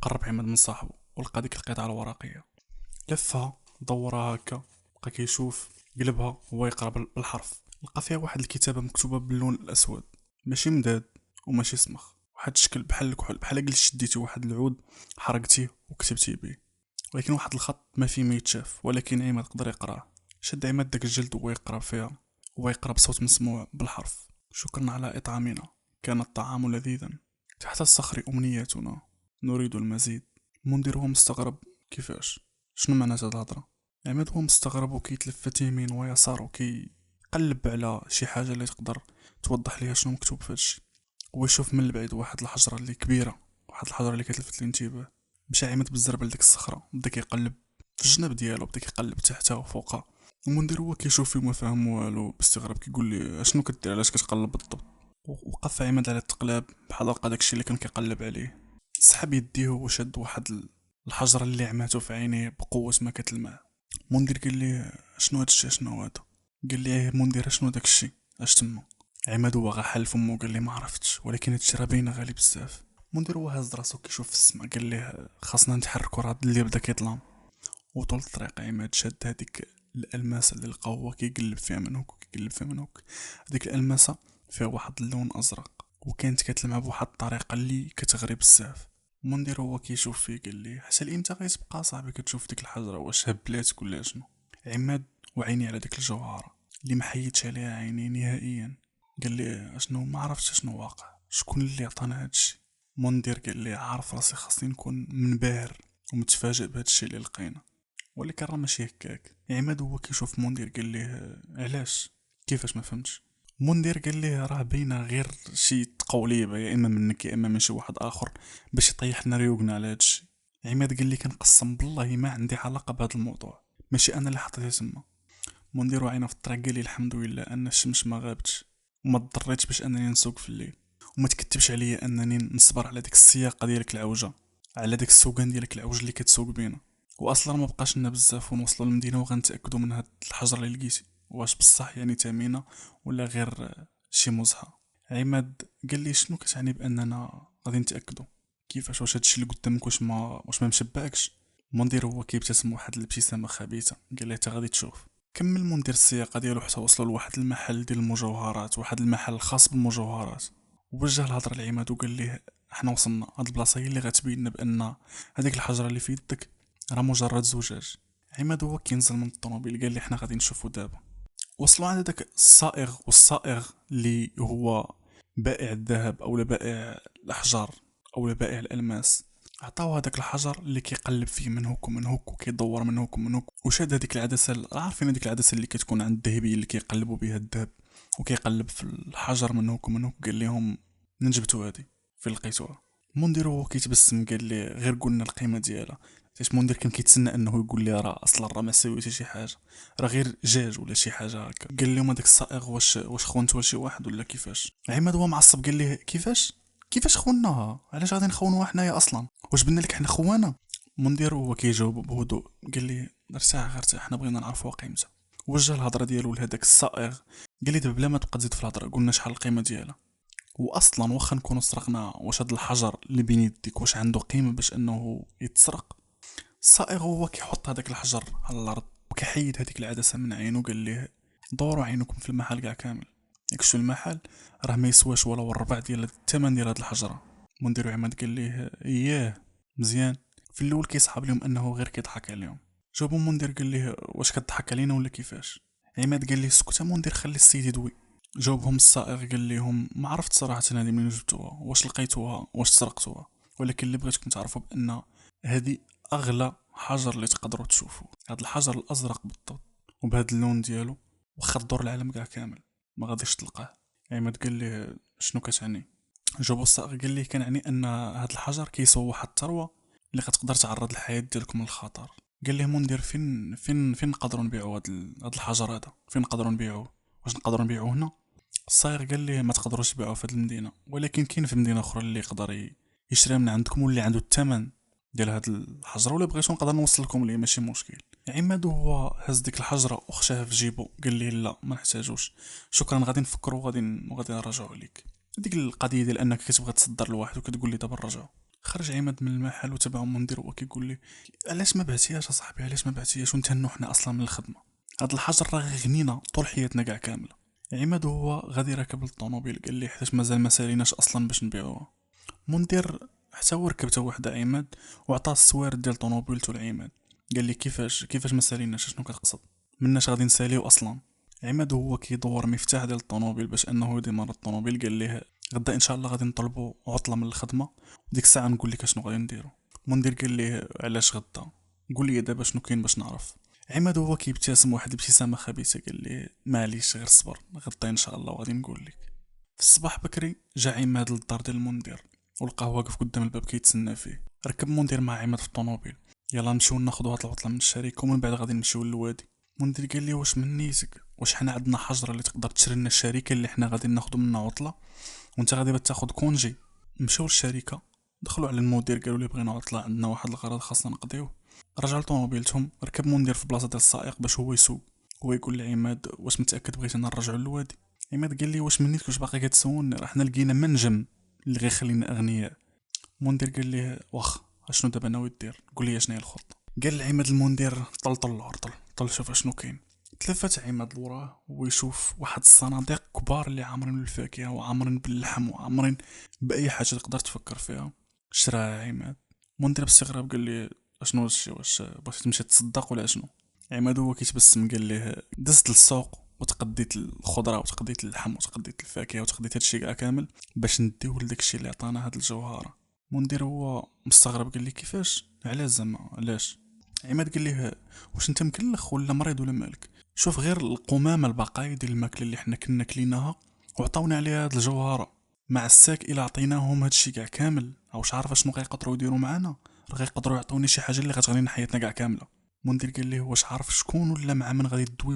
قرب عماد من صاحبه ولقى ديك القطعة الورقية. لفها دورها هكا، بقى كيشوف، قلبها هو يقرا بالحرف. لقى فيها واحد الكتابة مكتوبة باللون الأسود، ماشي مداد وماشي سمخ، واحد الشكل بحال الكحول، بحال قلت شديتي واحد العود حرقتيه وكتبتي به، ولكن واحد الخط ما فيه ما يتشاف، ولكن عماد قدر يقراه. شد عماد داك الجلد وهو يقرا فيها، وهو يقرا بصوت مسموع بالحرف: شكرا على إطعامنا، كان الطعام لذيذا، تحت الصخر أمنياتنا، نريد المزيد. المنذر هو مستغرب، كيفاش؟ شنو معنى هاد الهضرة؟ عماد هو مستغرب وكيتلفت يمين ويسار وكي قلب على شي حاجة اللي تقدر توضح ليها شنو مكتوب في هادشي. ويشوف من البعيد واحد الحجرة اللي كبيرة، واحد الحجرة اللي كتلفت الانتباه. مشى عماد بالزربة لديك الصخرة، بدا كيقلب في الجناب ديالو، بدا كيقلب تحتها وفوقها. المنذر هو كيشوف فيه ما فاهم والو، باستغراب كيقول لي اشنو كدير، علاش كتقلب بالضبط؟ وقف عماد على التقلاب بحال لقى داكشي اللي كان كيقلب عليه. سحب يديه وشد واحد الحجرة اللي عماتو في عينيه بقوة ما كتلمع. منذر قال لي شنو هادشي، شنو هذا؟ قال لي منذر شنو داكشي اش تما؟ عماد هو غا حل فمو قال لي ما عرفتش، ولكن هادشي راه باينه غالي بزاف. منذر هو هاز راسو كيشوف في السما، قال ليه خاصنا نتحركو راه اللي بدا كيظلم. وطول الطريق عماد شاد هذيك الالماسه اللي لقى هو كيقلب فيها من هوك وكيقلب فيها من هوك. هذيك الالماسه فيها واحد اللون ازرق، وكانت كتلمع بواحد الطريقه اللي كتغري بزاف. منذر هو كيشوف فيه قال لي حتى لامتى غيتبقى صاحبي كتشوف ديك الحجره، واش هبلاتك ولا شنو؟ عماد وعيني على ديك الجوهره اللي محيتش عليها عيني نهائيا. قال لي اشنو؟ ما عرفتش شنو واقع، شكون اللي عطانا هادشي؟ منذر قال لي عارف راسي خاصني نكون منبهر ومتفاجئ بهادشي اللي لقينا، ولكن راه ماشي هكاك. عماد هو كيشوف منذر قال ليه علاش؟ كيفاش؟ ما فهمتش. منذر قال ليه راه باينه غير شي تقوليبه، يا اما منك يا اما من شي واحد اخر باش يطيح لنا ريوقنا على هادشي. عماد قال لي كنقسم بالله ما عندي علاقه بهذا الموضوع، ماشي انا اللي حطيته تما. منذر وعينا في الطريق قال لي الحمد لله ان الشمس ما غابتش، وما ضطريتش باش انني نسوق في الليل، وما تكتبش عليا انني نصبر على ديك السياقه ديالك العوجه، على ديك السوقان ديالك العوج اللي كتسوق بينا. واصلا ما بقاش لنا بزاف ونوصلوا للمدينه وغنتاكدوا من هاد الحجره اللي لقيتي واش بصح يعني تامينه ولا غير شي مزحه. عماد قال لي شنو كتعني باننا غادي نتاكدوا؟ كيفاش؟ واش هادشي اللي قدامك واش ما مشبعكش؟ منذر هو كيبتسم واحد الابتسامه خبيثه، قال لي تا غادي تشوف. كمل منذر السياقه ديالو حتى وصلوا لواحد المحل ديال المجوهرات، واحد المحل خاص بالمجوهرات. ووجه الهضره لعماد وقال ليه حنا وصلنا، هاد البلاصه هي اللي غتبين لنا بان هذيك الحجره اللي في يدك راه مجرد زجاج. عماد هو كينزل من الطوموبيل قال لي حنا غادي نشوفو دابا. وصلوا عند داك الصائغ، والصائغ اللي هو بائع الذهب او بائع الاحجار او بائع الالماس. عطاو هذاك الحجر اللي كيقلب فيه من هوك ومن هوك وكيدور من هوك ومن هوك، وشاد هذيك العدسه، عارفين هذيك العدسه اللي كتكون عند الذهبي اللي كيقلبوا بها الذهب، وكيقلب في الحجر من هوك ومن هوك. قال لهم نجبتو هذه فين لقيتوها؟ منذر هو كيتبسم قال لي غير قلنا القيمه ديالها. حيت منذر كان كيتسنى انه يقول لي راه اصلا راه ما سوي حتى شي حاجه، راه غير جاج ولا شي حاجه هكا. قال لهم هذاك الصائغ واش خونتو لشي واحد ولا كيفاش؟ عماد هو معصب قال لي كيفاش خوناها؟ علاش غادي نخونوها حنايا اصلا؟ واش بنا لك حنا خوانا؟ منذر هو كيجاوب بهدوء قال لي ارتاح حنا بغينا نعرفوا قيمتها. وجه الهضره ديالو لهداك الصائغ، قال لي دابا بلا ما تبقى تزيد في الهضره، قلنا شحال القيمه ديالها. واصلا واخا نكونوا سرقنا، واش هاد الحجر اللي بين يديك واش عنده قيمه باش انه يتسرق؟ الصائغ هو كيحط هذاك الحجر على الارض وكيحيد هذيك العدسه من عينه، قال ليه دوروا عينكم في المحل كاع كامل، يكشفوا المحل راه ما يسواش ولا الربع ديال الثمن ديال هاد الحجره. مدير عماد قال ليه اياه مزيان. في الاول كيصحاب لهم انه غير كيضحك عليهم. جاوبو منذر قال ليه واش كضحك علينا ولا كيفاش؟ عماد قال ليه اسكت منذر خلي السيد يدوي. جاوبهم الصائغ قال لهم ما عرفت صراحه هذه منين جبتوها، واش لقيتوها واش سرقتوها، ولكن اللي بغيتكم تعرفوا بان هذه اغلى حجر اللي تقدروا تشوفوا، هذا الحجر الازرق بالضبط وبهذا اللون ديالو، واخا تدور العالم كاع كامل ما غاديش تلقاه. عماد قال لي شنو كتعني؟ جاوبو الصائغ قال لي كنعني ان هذا الحجر كيسوى واحد الثروه اللي غتقدر تعرض الحياه ديالكم للخطر. قال لي منذر فين نقدروا نبيعوا هذا الحجر هذا؟ فين نقدروا نبيعوه؟ واش نقدروا نبيعوه هنا؟ الصايغ قال لي ما تقدروش تبيعوه في هذه المدينه، ولكن كاين في مدينه اخرى اللي يقدر يشري من عندكم واللي عنده الثمن ديال هاد الحجره، ولا بغيتو نقدر نوصل لكم ليه ماشي مشكل. عماد هو هز ديك الحجره وخشاها في جيبو قال لي لا ما نحتاجوش، شكرا غادي نفكروا وغادي نرجعوا لك. هذيك القضيه ديال انك كتبغي تصدر لواحد وكتقول لي دابا نرجعوا خرج عماد من المحل وتبعو مندير هو كيقول لي علاش ما بعتيهاش اصاحبي، علاش ما بعتيهاش ونتهنوا حنا اصلا من الخدمه، هاد الحجر راه غنينا طول حياتنا كاع كامله. عماد هو غادي راكب الطوموبيل قال لي حيتاش مازال ما ساليناش اصلا باش نبيعوها. مندير حتى هو ركبته وحده عماد وعطاه السوارد ديال طوموبيلتو لعماد، قال لي كيفاش ما ساليناش، شنو كتقصد مناش غادي نساليو اصلا. عماد هو كيدور مفتاح ديال الطوموبيل باش انه يديمار الطوموبيل، قال ليه غدا ان شاء الله غادي نطلبوا عطله من الخدمه وديك الساعه نقول لك اشنو غادي نديرو. مندير قال ليه علاش غدا، قول لي دابا شنو كاين باش نعرف. عماد هو كيبتسم واحد الابتسامه خبيثه قال ليه معليش غير صبر غدا ان شاء الله وغادي نقول لك. في الصباح بكري جا عماد للدار ديال المندير ولقاه واقف قدام الباب كيتسنى فيه. ركب مندير مع عماد في الطوموبيل، يلا نمشيو ناخدو هاد العطله من الشركه ومن بعد غادي نمشيو للوادي. مندير قال لي واش من نيتك، واش حنا عندنا حجره اللي تقدر تشري لنا الشركه اللي حنا غادي ناخدو منها عطله وانت غادي تاخد كونجي. مشاو للشركه، دخلوا على المدير قالوا لي بغينا عطله عندنا واحد الغرض خاصنا نقضيوه. رجعوا لطوموبيلتهم، ركب مندير في بلاصه ديال السائق باش هو يسوق. هو يقول لعماد واش متاكد بغيتينا نرجعوا للوادي. عماد قال لي واش منيتك واش باقي كتسولني، راه حنا لقينا منجم اللي غيخلينا اغنياء. مندير قال ليه واخ اشنو دابا ناوي دير، قول لي شنو هي الخطه. قال لعماد المندير طل اللور طل شوف اشنو كاين. تلفت عماد لوراه ويشوف واحد الصناديق كبار اللي عامرين بالفاكهه وعامرين باللحم وعامرين باي حاجه تقدر تفكر فيها. شراها عماد. مندير باستغراب قال لي اشنو هادشي، واش بغيتي تمشي تصدق ولا شنو. عماد هو كيتبسم قال ليه دزت للسوق وتقديت الخضره وتقديت اللحم وتقديت الفاكهه وتقديت هادشي كاع كامل باش نديو لداكشي اللي عطانا هاد الجوهره. مندير هو مستغرب قال لي كيفاش علاش زعما علاش. عماد قال ليه واش انت مكلخ ولا مريض ولا مالك، شوف غير القمامه البقايا ديال الماكله اللي حنا كنا كليناها وعطاونا عليها هاد الجوهره، مع الساك الا عطيناهم هادشي كاع كامل واش عارف شنو غيقدروا يديروا معانا، راه غيقدروا يعطوني شي حاجه اللي غتغنينا حياتنا كاع كامله. مندير قال ليه واش عارف شكون ولا مع من غادي تدوي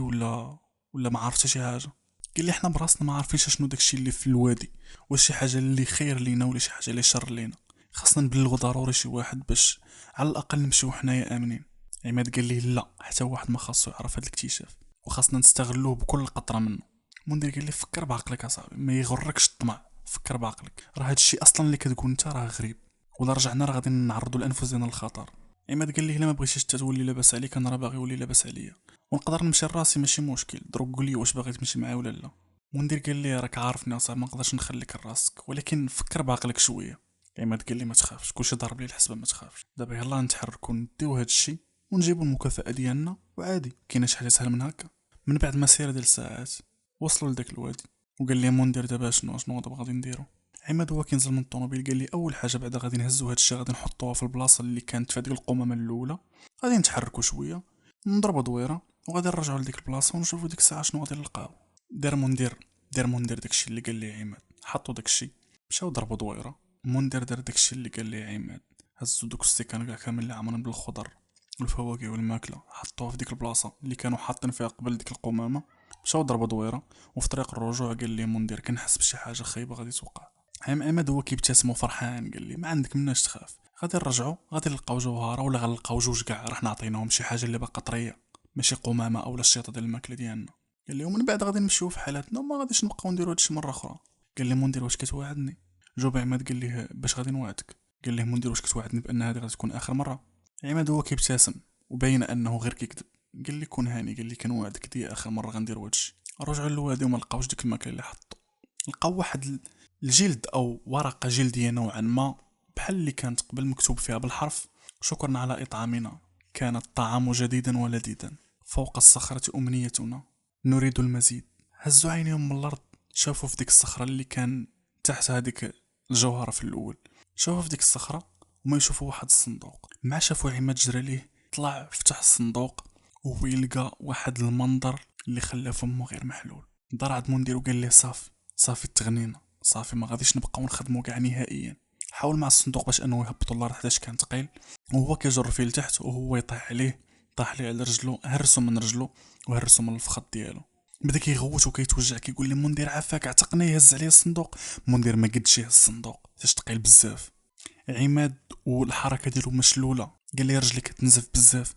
ولا ما عرفت شي حاجه. قال لي حنا براسنا ما عارفينش شنو داكشي اللي في الوادي، واش شي حاجه اللي خير لينا ولا شي حاجه اللي شر لينا، خاصنا نبلغوا ضروري شي واحد باش على الاقل نمشيو حنايا امنين. عماد قال لي لا حتى واحد ما خاصو يعرف هذا الاكتشاف وخاصنا نستغلوه بكل قطره منه. مندير قال لي فكر بعقلك اصاحبي ما يغركش الطمع، فكر بعقلك راه هادشي اصلا اللي كتقول انت راه غريب ولا رجعنا راه غادي نعرضوا لانفسنا للخطر. عماد قال لي الا ما بغيتيش تولي لاباس عليك انا راه باغي يولي لاباس عليا ونقدر نمشي لراسي ماشي مشكل، دروك قول لي واش باغي تمشي معايا ولا لا. مندير قال لي راك عارفني اصاحبي ما نقدرش نخليك لراسك ولكن فكر بعقلك شويه. عماد قال لي ما تخافش كلشي ضرب لي الحسبه ما تخافش، دابا يلا نتحركوا نديو هادشي ونجيبوا المكافاه ديالنا وعادي كاينه شي حاجه سهله من هكا. من بعد مسيره ديال ساعات وصلوا لداك الوادي وقال لي مندير دابا شنو دابا غادي نديرو. عماد هو كينزل من الطوموبيل قال لي اول حاجه بعدا غادي نهزو هادشي غادي نحطوها في البلاصه اللي كانت في هذيك القمامه الاولى، غادي نتحركوا شويه نضربوا دويره وغادي نرجعوا لديك البلاصه ونشوفوا ديك الساعه شنو غادي نلقاو. دار مندير داكشي اللي قال لي عماد، حطوا داكشي مشاو ضربوا دويره. مندير دار داكشي اللي قال لي عماد، هزوا دوك السيكان كاع كامل اللي عامرين بالخضر والفواكه والماكله حطوها في ديك البلاصه اللي كانوا حاطين فيها قبل ديك القمامه. مشاو ضربوا دويره وفي طريق الرجوع قال لي مندير كنحس بشي حاجه خايبه غادي توقع. عماد هو كيبتسم وفرحان قال لي ما عندك مناش تخاف، غادي نرجعوا غادي نلقاو جوهره ولا غنلقاو جوج كاع راح نعطيناهم شي حاجه اللي باقا طريه ماشي قمامه اولا الشيطه ديال الماكله ديالنا. قال لي ومن بعد غادي نمشيو في حالاتنا وما غاديش نبقاو نديرو هادشي مره اخرى. قال لي مندير واش كتوعدني، جاوب عماد قال ليه باش غادي نوعدك. قال ليه مندير واش كتوعدني بان هذه غادي تكون اخر مره. عماد هو كيبتسم وباين انه غير كيكذب. قال لي كون هاني، قال لي كنوعدك دي اخر مره غندير هادشي. رجعوا للوادي وما لقاوش ديك الماكله اللي حطوا، لقاو واحد الجلد او ورقه جلديه نوعا ما بحال اللي كانت قبل مكتوب فيها بالحرف شكرا على اطعامنا، كان الطعام جديدا ولذيذا، فوق الصخره امنيتنا، نريد المزيد. هزوا عينيهم من الارض شافوا في ديك الصخره اللي كان تحت هذيك الجوهره في الاول، شافوا في ديك الصخره وما يشوفوا واحد الصندوق. مع شافوا عماد جرى ليه طلع فتح الصندوق وهو يلقى واحد المنظر اللي خلى فمه غير محلول. دار عند مندير وقال ليه صافي تغنينا صافي ما غاديش نبقاو نخدمو كاع نهائيا. حاول مع الصندوق باش انه يهبطو الارض حيتاش كان ثقيل وهو كيجر فيه لتحت وهو يطيح عليه، طاح ليه على رجلو، هرسو من رجلو وهرسو من الفخذ ديالو. بدا كيغوت وكيتوجع كيقول لي مندير عافاك عتقني هز عليه الصندوق. مندير ما قدش يهز الصندوق حيتاش ثقيل بزاف. عماد والحركه ديالو مشلوله، قال لي رجلي كتنزف بزاف،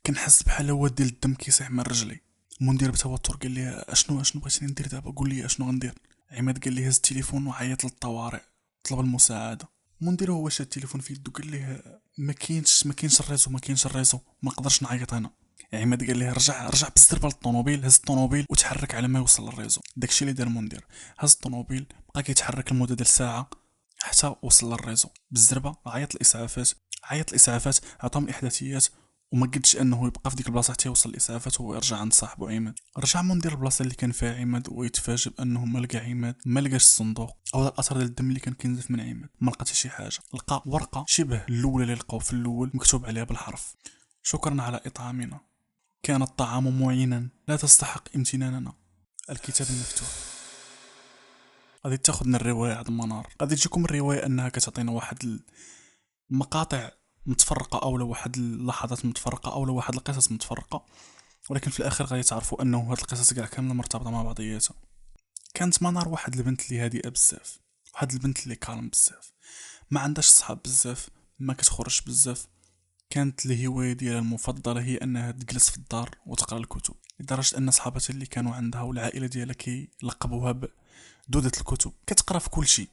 كنحس بحال هو ديال الدم كيسيح من رجلي. مندير بتوتر قال لي اشنو بغيتي ندير دابا، قول لي اشنو غندير. عماد قال لي هز التليفون وعيط للطوارئ طلب المساعده. مندير هو شاد التليفون في يدو قال ليه ما كاينش الريزو، ما نقدرش نعيط هنا. عماد قال ليه رجع بالزربه للطوموبيل، هز الطوموبيل وتحرك على ما يوصل للريزو. داكشي اللي دار مندير، هز الطوموبيل بقى كيتحرك لمده ديال ساعه حتى وصل للريزو بالزربه. عيط الاسعافات عطاهم الاحداثيات، وما قدش انه يبقى في ديك البلاصه حتى يوصل الاسعافات وهو يرجع عند صاحبه عماد. رجع مندير البلاصه اللي كان فيها عماد ويتفاجئ بانه ما لقى عماد، ما لقاش الصندوق او الاثر ديال الدم اللي كان كينزف من عماد، ما لقى حتى شي حاجه. لقى ورقه شبه الاولى اللي لقاو في الاول مكتوب عليها بالحرف: شكرا على اطعامنا، كان الطعام معينا لا تستحق امتناننا. الكتاب المفتوح. غادي تاخذنا الروايه عند المنار، غادي تجيكم الروايه انها كتعطينا واحد المقاطع متفرقه اولا واحد اللحظات متفرقه اولا واحد القصص متفرقه، ولكن في الاخر غادي تعرفوا انه هاد القصص كاع كامله مرتبطه مع بعضياتها. كانت منار واحد البنت اللي هادئه بزاف، واحد البنت اللي كالم بزاف، ما عندهاش صحاب بزاف، ما كتخرجش بزاف. كانت الهوايه ديالها المفضله هي انها تجلس في الدار وتقرا الكتب، لدرجه ان صحاباتها اللي كانوا عندها والعائله ديالها كيلقبوها بدودة الكتب. كتقرا في كل شيء،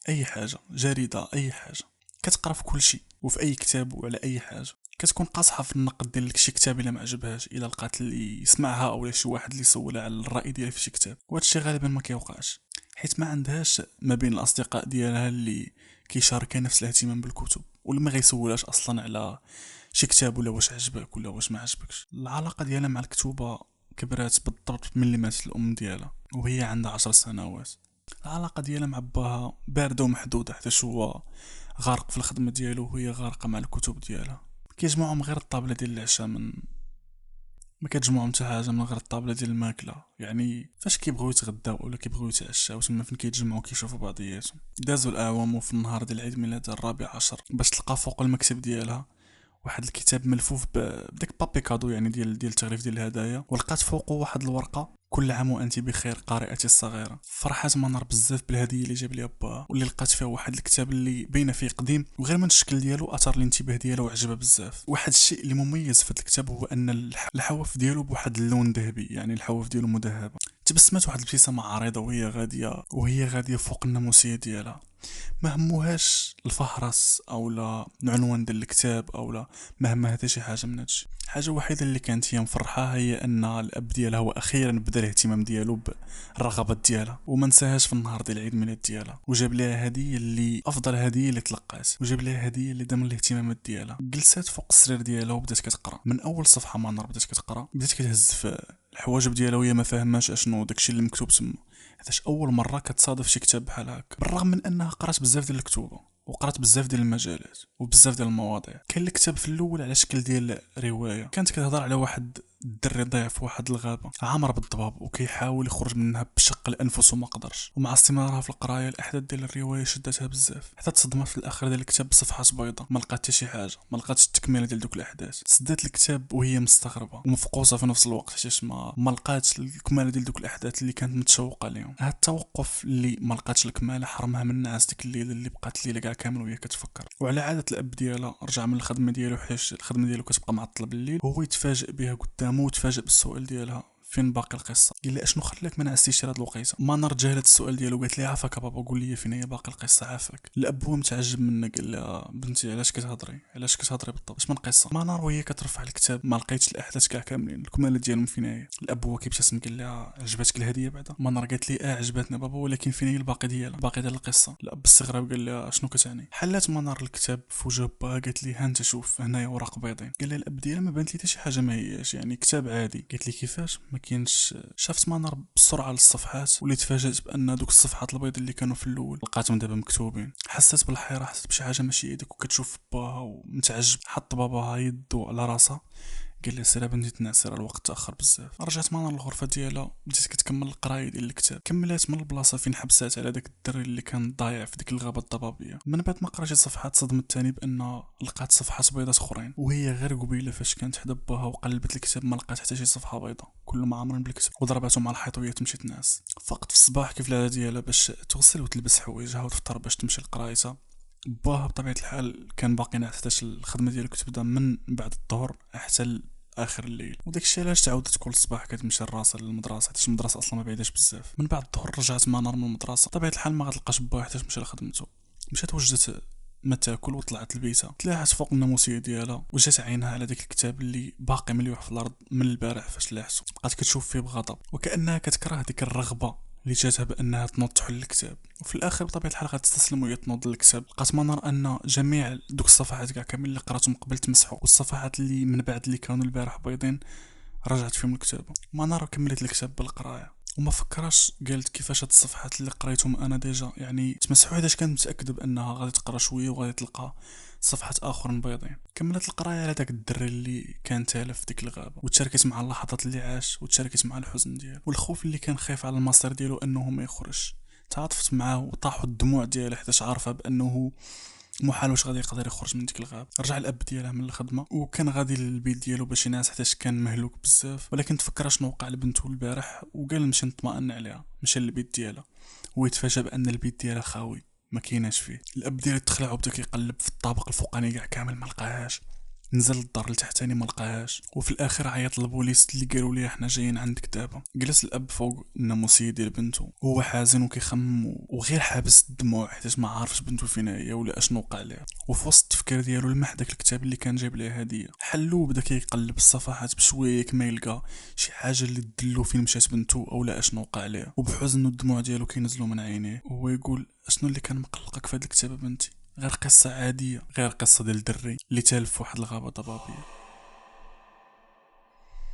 اي حاجه، جريده، اي حاجه، كتقرا في كل شيء وفي اي كتاب وعلى اي حاجه. كتكون قاصحه في النقد ديال شي كتاب الا ما عجبهاش، الا لقات اللي يسمعها او شي واحد اللي يسولها على الراي ديالها في شي كتاب. وهذا الشيء غالبا ما كيوقعش، حيت ما عندهاش ما بين الاصدقاء ديالها اللي كيشاركها نفس الاهتمام بالكتب، ولا ما غيسولهاش اصلا على شي كتاب ولا واش عجبك ولا واش ما عجبكش. العلاقه ديالها مع الكتوبه كبرات بالضبط من اللي ماتت الام ديالها وهي عندها 10 سنوات. العلاقه ديالها مع باها بارده ومحدوده، حيت هو غارق في الخدمه ديالو وهي غارقه مع الكتب ديالها. كيجمعهم غير الطابله ديال العشاء، ما كتجمعهم حتى حاجه من غير الطابله ديال الماكله. يعني فاش كيبغيو يتغداو ولا كيبغيو يتعشاو تما فين كيتجمعوا كيشوفوا بعضياتهم. دازوا الاعوام وفي النهار ديال عيد ميلاد الرابع عشر باش تلقى فوق المكتب ديالها واحد الكتاب ملفوف بداك بابي كادو، يعني ديال التغليف ديال الهدايا، ولقات فوقه واحد الورقه: كل عام وانت بخير قارئتي الصغيره. فرحات منار بزاف بالهديه اللي جاب ليها باها، واللي لقات فيها واحد الكتاب اللي باينه فيه قديم وغير من الشكل ديالو اثار الانتباه ديالها وعجبها بزاف. واحد الشيء اللي مميز في هذا الكتاب هو ان الحواف ديالو بواحد اللون ذهبي، يعني الحواف ديالو مذهبه. تبسمات واحد الابتسامه عريضه وهي غاديه فوق الناموسيه ديالها. ما هموهاش الفهرس او لا العنوان ديال الكتاب او لا ما همها حتى شي حاجه من هادشي. الحاجه الوحيده اللي كانت هي مفرحه هي ان الاب ديالها هو اخيرا بدا الاهتمام ديالو بالرغبات ديالها، وما نساهاش في النهار ديال عيد الميلاد ديالها وجاب لها هديه اللي افضل هديه اللي تلقات، وجاب لها هديه اللي ضمن الاهتمامات ديالها. جلسات فوق السرير ديالها وبدات كتقرا من اول صفحه. منار بدات كتقرا، بدات كتهز في الحواجب ديالها وهي ما فاهماش اشنو داكشي اللي مكتوب تما، حيتاش اول مره كتصادف شي كتاب بحال هكا. بالرغم من انها قرات بزاف ديال الكتوبه وقرات بزاف ديال المجالات وبزاف ديال المواضيع. كان الكتاب في الاول على شكل ديال روايه، كانت كتهضر على واحد الدري ضايع في واحد الغابه عامره بالضباب وكيحاول يخرج منها بشق الانفس وما قدرش. ومع استمرارها في القرايه الاحداث ديال الروايه شدتها بزاف، حتى تصدمت في الاخر ديال الكتاب بصفحات بيضاء، ما لقات حتى شي حاجه، ما لقاتش التكمله ديال دوك الاحداث. سدات الكتاب وهي مستغربه ومفقوسه في نفس الوقت، حيت ما لقاتش الكماله ديال دوك الاحداث اللي كانت متشوقه ليهم. هاد التوقف اللي ما لقاتش الكماله حرمها من نعاس ديك الليله اللي بقات الليله كاع كامل وهي كتفكر. وعلى عاده الاب ديالها رجع من الخدمه ديالو، حيت الخدمه ديالو كتبقى معطله بالليل، هو يتفاجئ بها قدامه وتفاجئ بالسؤال ديالها: فين باقي القصه؟ قال لها: اشنو خلاك ما نعستيش هاد الوقيته؟ منار تجاهلت السؤال ديالو وقالت لي: عافاك بابا، قول لي فين هي باقي القصه، عافاك. الاب هو متعجب منها، قال لها: بنتي علاش كتهضري بالضبط، اش من قصه؟ منار وهي كترفع الكتاب ما لقيتش الاحداث كاع كاملين، الكماله ديالهم فين هي؟ الاب هو كيبتسم قال لها: عجبتك الهديه بعدا؟ منار قالت لي: عجبتني بابا، ولكن فين هي الباقي ديال القصه؟ الاب باستغراب قال لها: شنو كتعني؟ حلات منار الكتاب في وجه باها، قالت لي: ها انت شوف هنايا وراق بيضين. قال لها الاب ديالها: ما بانت لي حتى شي حاجه، ما هياش يعني كتاب عادي. قالت لي: كيفاش ما كاينش؟ شافت منار بسرعه للصفحات واللي تفاجات بان دوك الصفحات البيض اللي كانوا في الاول لقاتهم دابا مكتوبين. حست بالحيره، حست بشي حاجه ماشي هذيك، وكتشوف باها ومتعجب. حط باباها يدو على راسها، قال لي: سير بنتي تنعس، الوقت تاخر بزاف. رجعت منار للغرفه ديالها، بدات كتكمل القرايه ديال الكتاب. كملات من البلاصه فين حبسات على داك الدري اللي كان ضايع في ديك الغابه الضبابيه. من بعد ما قرات شي صفحات صدمت ثاني بان لقات صفحات بيضات اخرين، وهي غير قبيله فاش كانت حدا باها وقلبت الكتاب ما لقات حتى شي صفحه بيضاء، كلهم عامرين بالكتاب. وضرباتهم على الحيط وهي تمشي تنعس. فقط في الصباح كيف العاده ديالها باش تغسل وتلبس حوايجها وتفطر باش تمشي لقرايتها. باها بطبيعه الحال كان باقي ناعس، حتى الخدمه ديالو كتبدا من بعد الظهر حتى اخر الليل، وداك الشيء علاش تعاودت كل صباح كتمشي لراسها للمدرسه، حيت المدرسه اصلا ما بعيداش بزاف. من بعد الظهر رجعت منار من المدرسه، بطبيعه الحال ما غتلقاش باها حتى تمشي لخدمته. مشات وجدت ما تاكل وطلعت لبيتها، تلاحت فوق الناموسيه ديالها وجات عينها على داك الكتاب اللي باقي مليوح في الارض من البارح فاش لاحته. بقات كتشوف فيه بغضب وكانها كتكره ديك الرغبه اللي جاتها بانها تنوض تحل الكتاب. وفي الاخر بطبيعه الحال غتستسلم وهي تنوض للكتاب. لقات منار ان جميع دوك الصفحات كاع كامل اللي قراتهم قبل تمسحوا، والصفحات اللي من بعد اللي كانوا البارح بيضين رجعت فيهم الكتابه. منار كملت الكتاب بالقرايه وما فكراش، قالت كيفاش هاد الصفحات اللي قريتهم انا ديجا يعني تمسحوا، حيتاش كانت متاكده بانها غادي تقرا شويه وغادي تلقى صفحات اخرين بيضين. كملت القرايه على داك الدري اللي كان تالف في ديك الغابه، وتشاركت مع اللحظات اللي عاش، وتشاركت مع الحزن ديالو والخوف اللي كان خايف على المصير ديالو انه ما يخرجش. تعاطفت معاه وطاحوا الدموع ديالها حيتاش عارفه بانه محال واش غادي يقدر يخرج من ديك الغابه. رجع الاب ديالها من الخدمه وكان غادي للبيت ديالو باش ينعس حيتاش كان مهلوك بزاف، ولكن تفكر شنو وقع لبنته البارح وقال نمشي نطمئن عليها. مشى للبيت ديالها ويتفاجأ بان البيت ديالها خاوي ما كايناش فيه. الاب ديالو تخلع وبدا كيقلب في الطابق الفوقاني كاع كامل ما لقاهاش، نزل للدار التحتاني ما لقاهاش، وفي الاخر عيط للبوليس اللي قالوا ليه حنا جايين عندك دابا. جلس الاب فوق الناموسيه ديال بنته وهو حزين وكيخمم وغير حابس الدموع حيت ما عارفش بنته فين هي ولا اشنو وقع لها. وفي وسط التفكير ديالو لمح داك الكتاب اللي كان جايب ليه هديه، حلو وبدا كيقلب الصفحات بشويه ما يلقى شي حاجه اللي تدلو فين مشات بنته او لا اشنو وقع لها. وبحزن الدموع ديالو كينزلوا من عينيه وهو يقول اشنو اللي كان مقلقك في هاد الكتاب بنتي؟ غير قصة عادية، غير قصة ديال دري اللي تالف في واحد الغابة ضبابية.